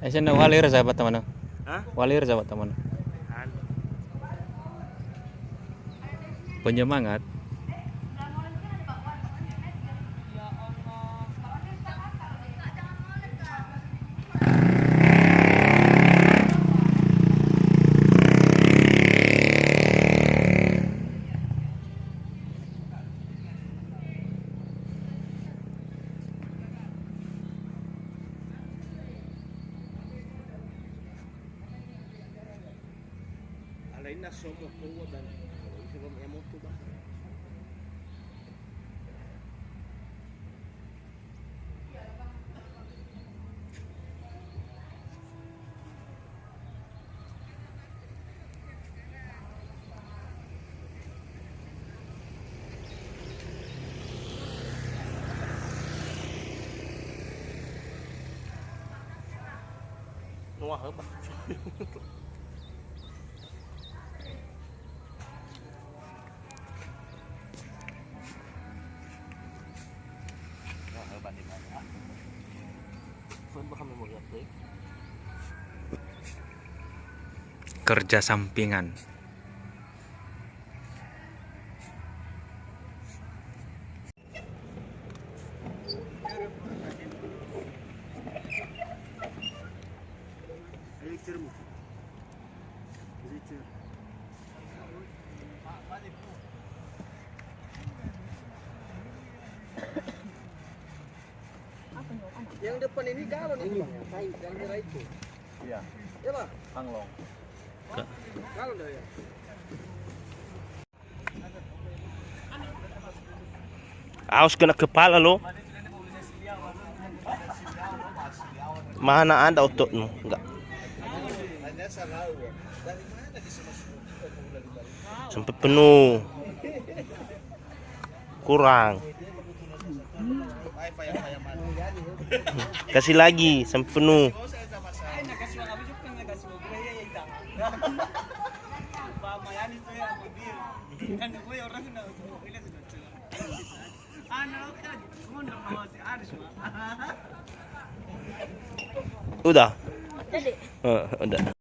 Sana walir sahabat teman. Hah? Walir sahabat teman. Penyemangat. Alain na somos kuwa dan sebab emo tu ba. Nuah apa? Kerja sampingan. Yang depan ini galon ini bang, kayu yang merah itu. Iya. Iya bang. Hanglong. Galon dah ya. Aus kena kepala lo. Mana ada ototmu? Enggak. Sampai penuh. Kurang. Kasih lagi sampai penuh. Udah. Udah.